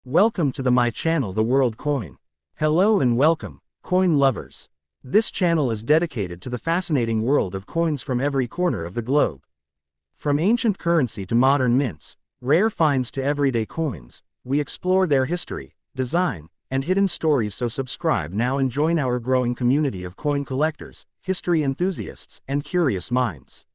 Welcome to my channel, The World Coin. Hello and welcome, coin lovers. This channel is dedicated to the fascinating world of coins from every corner of the globe. From ancient currency to modern mints, rare finds to everyday coins, we explore their history, design, and hidden stories. So subscribe now and join our growing community of coin collectors, history enthusiasts, and curious minds.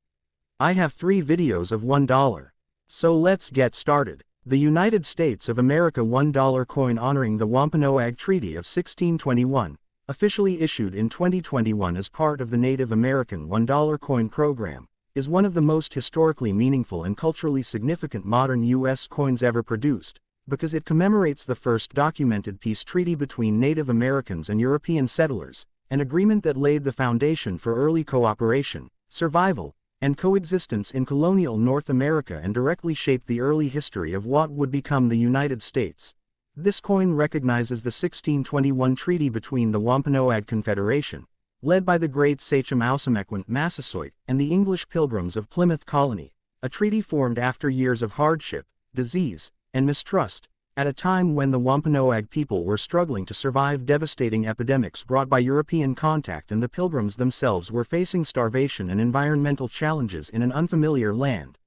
I have 3 videos of $1. So let's get started. The United States of America $1 coin honoring the Wampanoag Treaty of 1621, officially issued in 2021 as part of the Native American $1 coin program, is one of the most historically meaningful and culturally significant modern U.S. coins ever produced, because it commemorates the first documented peace treaty between Native Americans and European settlers, an agreement that laid the foundation for early cooperation, survival, and coexistence in colonial North America and directly shaped the early history of what would become the United States. This coin recognizes the 1621 treaty between the Wampanoag Confederation, led by the great Sachem Ousamequin Massasoit and the English Pilgrims of Plymouth Colony, a treaty formed after years of hardship, disease, and mistrust, at a time when the Wampanoag people were struggling to survive devastating epidemics brought by European contact, and the Pilgrims themselves were facing starvation and environmental challenges in an unfamiliar land.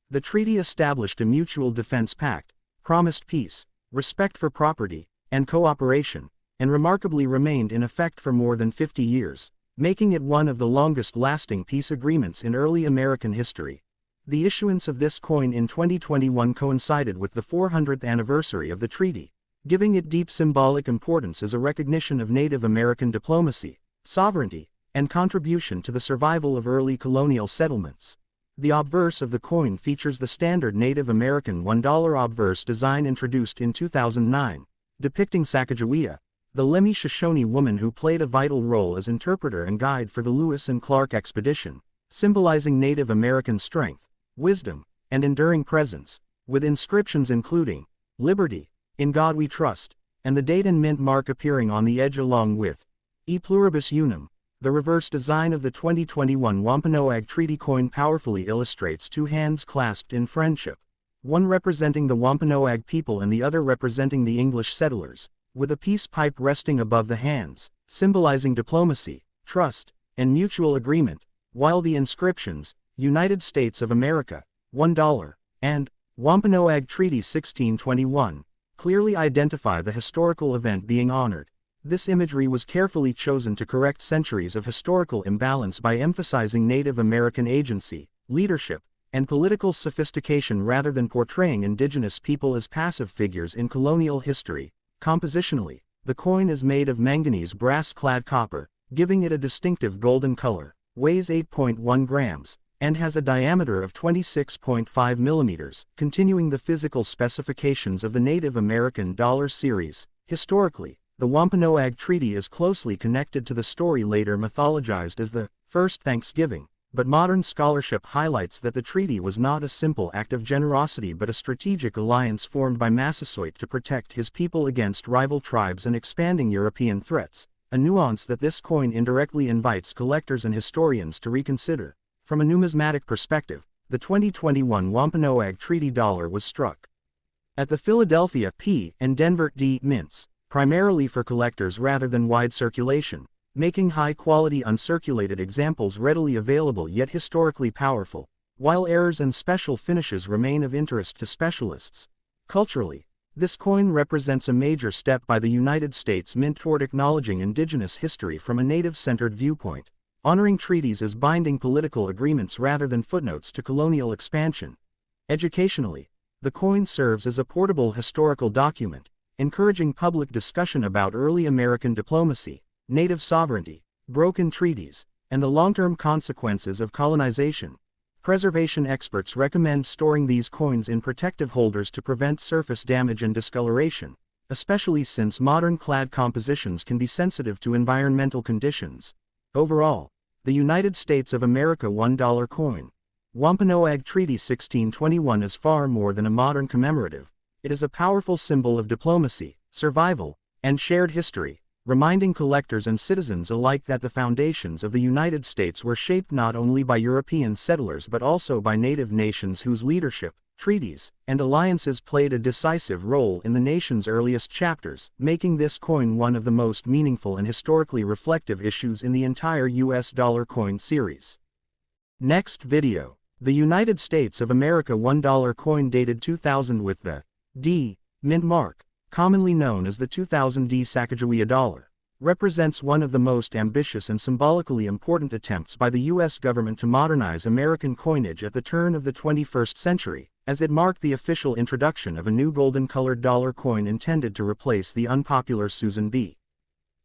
The treaty established a mutual defense pact, promised peace, respect for property, and cooperation, and remarkably remained in effect for more than 50 years, making it one of the longest-lasting peace agreements in early American history. The issuance of this coin in 2021 coincided with the 400th anniversary of the treaty, giving it deep symbolic importance as a recognition of Native American diplomacy, sovereignty, and contribution to the survival of early colonial settlements. The obverse of the coin features the standard Native American $1 obverse design introduced in 2009, depicting Sacagawea, the Lemhi Shoshone woman who played a vital role as interpreter and guide for the Lewis and Clark expedition, symbolizing Native American strength, wisdom, and enduring presence, with inscriptions including, "Liberty, in God we trust," and the date and mint mark appearing on the edge along with, "E pluribus unum." The reverse design of the 2021 Wampanoag Treaty coin powerfully illustrates 2 hands clasped in friendship, one representing the Wampanoag people and the other representing the English settlers, with a peace pipe resting above the hands, symbolizing diplomacy, trust, and mutual agreement, while the inscriptions, United States of America, $1, and Wampanoag Treaty 1621, clearly identify the historical event being honored. This imagery was carefully chosen to correct centuries of historical imbalance by emphasizing Native American agency, leadership, and political sophistication rather than portraying indigenous people as passive figures in colonial history. Compositionally, the coin is made of manganese brass-clad copper, giving it a distinctive golden color, weighs 8.1 grams, and has a diameter of 26.5 millimeters, continuing the physical specifications of the Native American dollar series. Historically, the Wampanoag Treaty is closely connected to the story later mythologized as the First Thanksgiving, but modern scholarship highlights that the treaty was not a simple act of generosity but a strategic alliance formed by Massasoit to protect his people against rival tribes and expanding European threats, a nuance that this coin indirectly invites collectors and historians to reconsider. From a numismatic perspective, the 2021 Wampanoag Treaty dollar was struck at the Philadelphia P and Denver D mints, primarily for collectors rather than wide circulation, making high-quality uncirculated examples readily available yet historically powerful, while errors and special finishes remain of interest to specialists. Culturally, this coin represents a major step by the United States Mint toward acknowledging indigenous history from a native-centered viewpoint, honoring treaties as binding political agreements rather than footnotes to colonial expansion. Educationally, the coin serves as a portable historical document, encouraging public discussion about early American diplomacy, native sovereignty, broken treaties, and the long-term consequences of colonization. Preservation experts recommend storing these coins in protective holders to prevent surface damage and discoloration, especially since modern clad compositions can be sensitive to environmental conditions. Overall, the United States of America $1 coin, Wampanoag Treaty 1621 is far more than a modern commemorative. It is a powerful symbol of diplomacy, survival, and shared history, reminding collectors and citizens alike that the foundations of the United States were shaped not only by European settlers but also by native nations whose leadership, treaties, and alliances played a decisive role in the nation's earliest chapters, making this coin one of the most meaningful and historically reflective issues in the entire US dollar coin series. Next video. The United States of America $1 coin dated 2000 with the D mint mark, commonly known as the 2000 D Sacagawea dollar, represents one of the most ambitious and symbolically important attempts by the U.S. government to modernize American coinage at the turn of the 21st century, as it marked the official introduction of a new golden-colored dollar coin intended to replace the unpopular Susan B.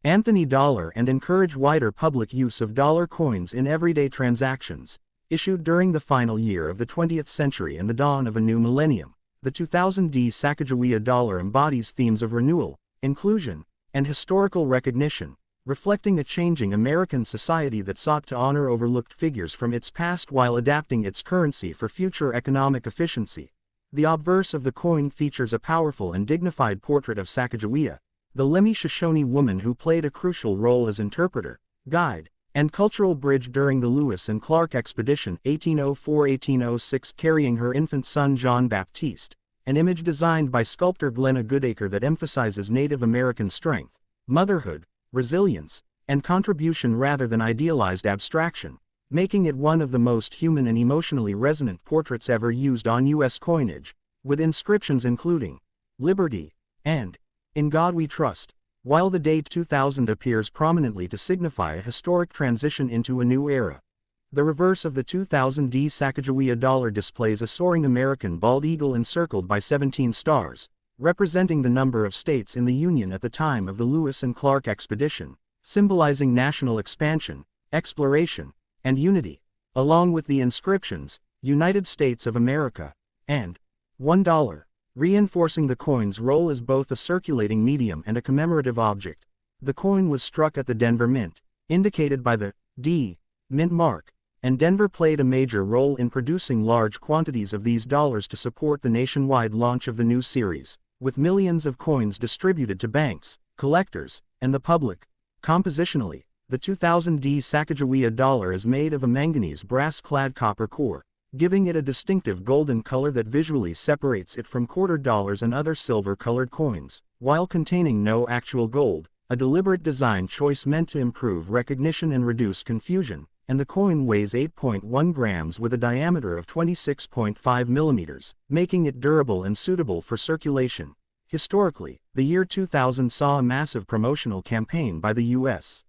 Anthony dollar and encourage wider public use of dollar coins in everyday transactions. Issued during the final year of the 20th century and the dawn of a new millennium, the 2000 D Sacagawea dollar embodies themes of renewal, inclusion, and historical recognition, reflecting a changing American society that sought to honor overlooked figures from its past while adapting its currency for future economic efficiency. The obverse of the coin features a powerful and dignified portrait of Sacagawea, the Lemhi Shoshone woman who played a crucial role as interpreter, guide, and cultural bridge during the Lewis and Clark expedition 1804-1806, carrying her infant son John Baptiste, an image designed by sculptor Glenna Goodacre that emphasizes Native American strength, motherhood, resilience, and contribution rather than idealized abstraction, making it one of the most human and emotionally resonant portraits ever used on U.S. coinage, with inscriptions including "Liberty" and "In God We Trust." While the date 2000 appears prominently to signify a historic transition into a new era, the reverse of the 2000 D Sacagawea dollar displays a soaring American bald eagle encircled by 17 stars, representing the number of states in the Union at the time of the Lewis and Clark expedition, symbolizing national expansion, exploration, and unity, along with the inscriptions, "United States of America," and $1, reinforcing the coin's role as both a circulating medium and a commemorative object. The coin was struck at the Denver Mint, indicated by the D mint mark, and Denver played a major role in producing large quantities of these dollars to support the nationwide launch of the new series, with millions of coins distributed to banks, collectors, and the public. Compositionally, the 2000 D Sacagawea dollar is made of a manganese brass-clad copper core, giving it a distinctive golden color that visually separates it from quarter dollars and other silver-colored coins, while containing no actual gold, a deliberate design choice meant to improve recognition and reduce confusion. And the coin weighs 8.1 grams with a diameter of 26.5 millimeters, making it durable and suitable for circulation. Historically, the year 2000 saw a massive promotional campaign by the U.S.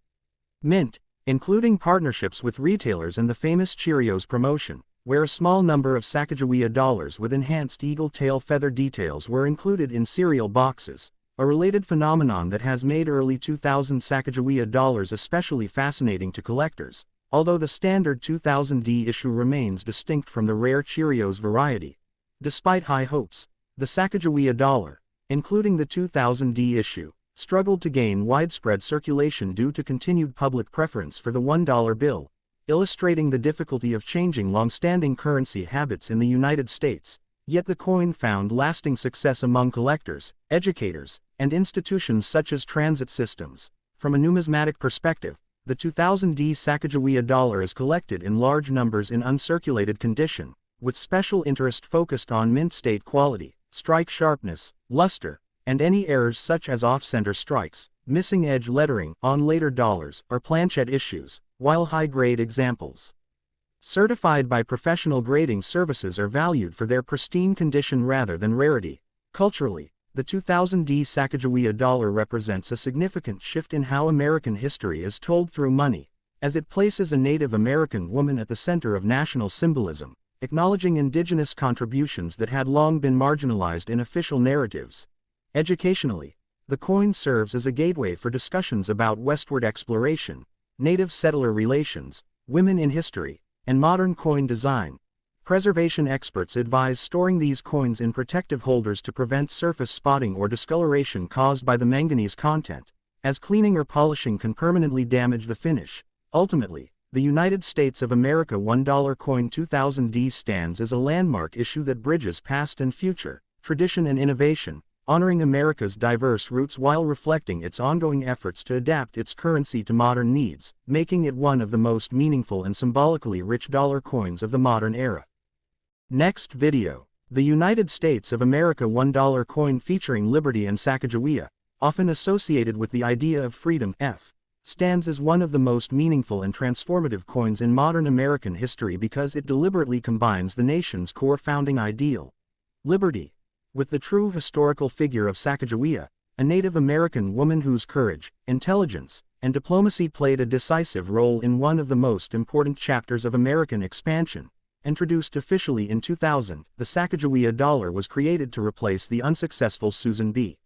Mint, including partnerships with retailers and the famous Cheerios promotion, where a small number of Sacagawea dollars with enhanced eagle tail feather details were included in cereal boxes, a related phenomenon that has made early 2000 Sacagawea dollars especially fascinating to collectors. Although the standard 2000 D issue remains distinct from the rare Cheerios variety. Despite high hopes, the Sacagawea dollar, including the 2000 D issue, struggled to gain widespread circulation due to continued public preference for the $1 bill, illustrating the difficulty of changing long-standing currency habits in the United States. Yet the coin found lasting success among collectors, educators, and institutions such as transit systems. From a numismatic perspective, the 2000 D Sacagawea dollar is collected in large numbers in uncirculated condition, with special interest focused on mint state quality, strike sharpness, luster, and any errors such as off-center strikes, missing edge lettering on later dollars, or planchette issues, while high-grade examples certified by professional grading services are valued for their pristine condition rather than rarity. Culturally, the 2000 D Sacagawea dollar represents a significant shift in how American history is told through money, as it places a Native American woman at the center of national symbolism, acknowledging indigenous contributions that had long been marginalized in official narratives. Educationally, the coin serves as a gateway for discussions about westward exploration, native settler relations, women in history, and modern coin design. Preservation experts advise storing these coins in protective holders to prevent surface spotting or discoloration caused by the manganese content, as cleaning or polishing can permanently damage the finish. Ultimately, the United States of America $1 coin 2000 D stands as a landmark issue that bridges past and future, tradition and innovation, honoring America's diverse roots while reflecting its ongoing efforts to adapt its currency to modern needs, making it one of the most meaningful and symbolically rich dollar coins of the modern era. Next video. The United States of America $1 coin featuring Liberty and Sacagawea, often associated with the idea of freedom, stands as one of the most meaningful and transformative coins in modern American history because it deliberately combines the nation's core founding ideal, liberty, with the true historical figure of Sacagawea, a Native American woman whose courage, intelligence, and diplomacy played a decisive role in one of the most important chapters of American expansion. Introduced officially in 2000, the Sacagawea dollar was created to replace the unsuccessful Susan B.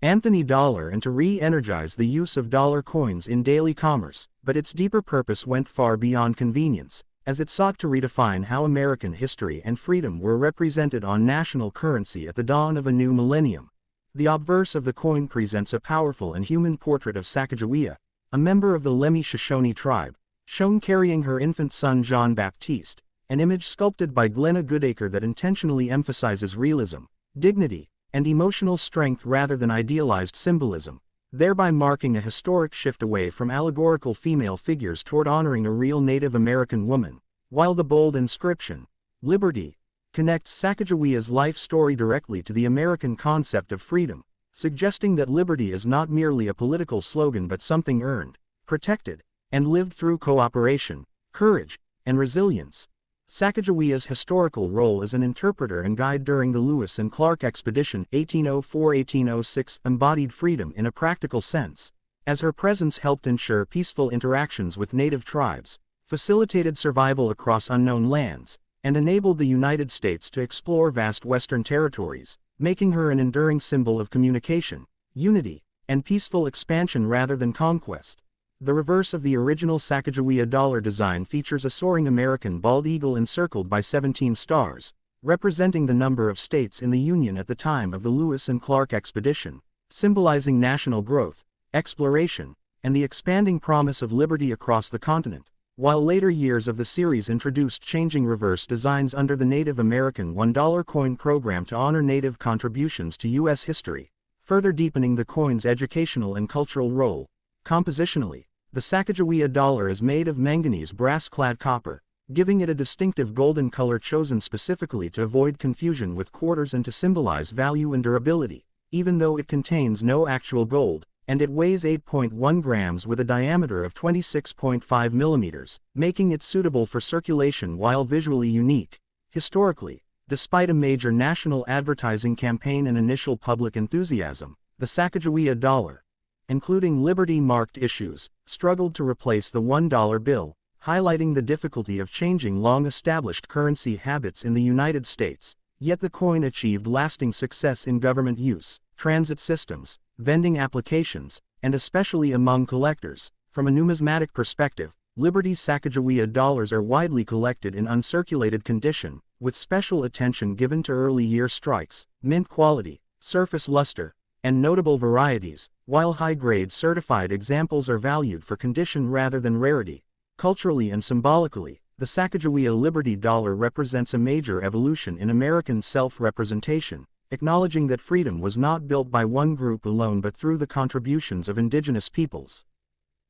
Anthony dollar and to re-energize the use of dollar coins in daily commerce, but its deeper purpose went far beyond convenience, as it sought to redefine how American history and freedom were represented on national currency at the dawn of a new millennium. The obverse of the coin presents a powerful and human portrait of Sacagawea, a member of the Lemhi-Shoshone tribe, shown carrying her infant son John Baptiste, an image sculpted by Glenna Goodacre that intentionally emphasizes realism, dignity, and emotional strength rather than idealized symbolism, thereby marking a historic shift away from allegorical female figures toward honoring a real Native American woman, while the bold inscription, Liberty, connects Sacagawea's life story directly to the American concept of freedom, suggesting that liberty is not merely a political slogan but something earned, protected, and lived through cooperation, courage, and resilience. Sacagawea's historical role as an interpreter and guide during the Lewis and Clark Expedition 1804-1806 embodied freedom in a practical sense, as her presence helped ensure peaceful interactions with native tribes, facilitated survival across unknown lands, and enabled the United States to explore vast Western territories, making her an enduring symbol of communication, unity, and peaceful expansion rather than conquest. The reverse of the original Sacagawea dollar design features a soaring American bald eagle encircled by 17 stars, representing the number of states in the Union at the time of the Lewis and Clark Expedition, symbolizing national growth, exploration, and the expanding promise of liberty across the continent, while later years of the series introduced changing reverse designs under the Native American $1 coin program to honor Native contributions to U.S. history, further deepening the coin's educational and cultural role. Compositionally, the Sacagawea dollar is made of manganese brass-clad copper, giving it a distinctive golden color chosen specifically to avoid confusion with quarters and to symbolize value and durability, even though it contains no actual gold, and it weighs 8.1 grams with a diameter of 26.5 millimeters, making it suitable for circulation while visually unique. Historically, despite a major national advertising campaign and initial public enthusiasm, the Sacagawea dollar, including Liberty-marked issues, struggled to replace the $1 bill, highlighting the difficulty of changing long-established currency habits in the United States. Yet the coin achieved lasting success in government use, transit systems, vending applications, and especially among collectors. From a numismatic perspective, Liberty Sacagawea dollars are widely collected in uncirculated condition, with special attention given to early-year strikes, mint quality, surface luster, and notable varieties, while high-grade certified examples are valued for condition rather than rarity. Culturally and symbolically, the Sacagawea Liberty dollar represents a major evolution in American self-representation, acknowledging that freedom was not built by one group alone but through the contributions of indigenous peoples,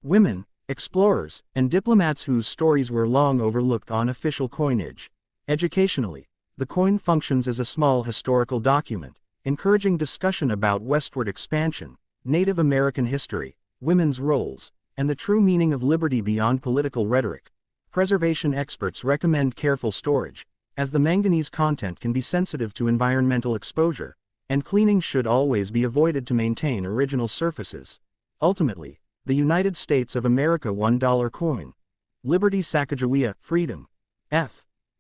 women, explorers, and diplomats whose stories were long overlooked on official coinage. Educationally, the coin functions as a small historical document, encouraging discussion about westward expansion, Native American history, women's roles, and the true meaning of liberty beyond political rhetoric. Preservation experts recommend careful storage, as the manganese content can be sensitive to environmental exposure, and cleaning should always be avoided to maintain original surfaces. Ultimately, the United States of America $1 coin, Liberty Sacagawea, Freedom,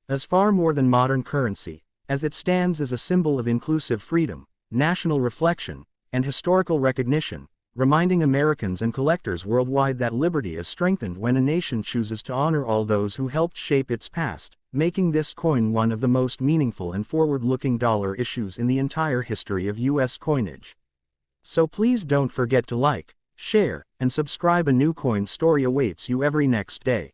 is far more than modern currency, as it stands as a symbol of inclusive freedom, national reflection, and historical recognition, reminding Americans and collectors worldwide that liberty is strengthened when a nation chooses to honor all those who helped shape its past, making this coin one of the most meaningful and forward-looking dollar issues in the entire history of U.S. coinage. So please don't forget to like, share, and subscribe. A new coin story awaits you every next day.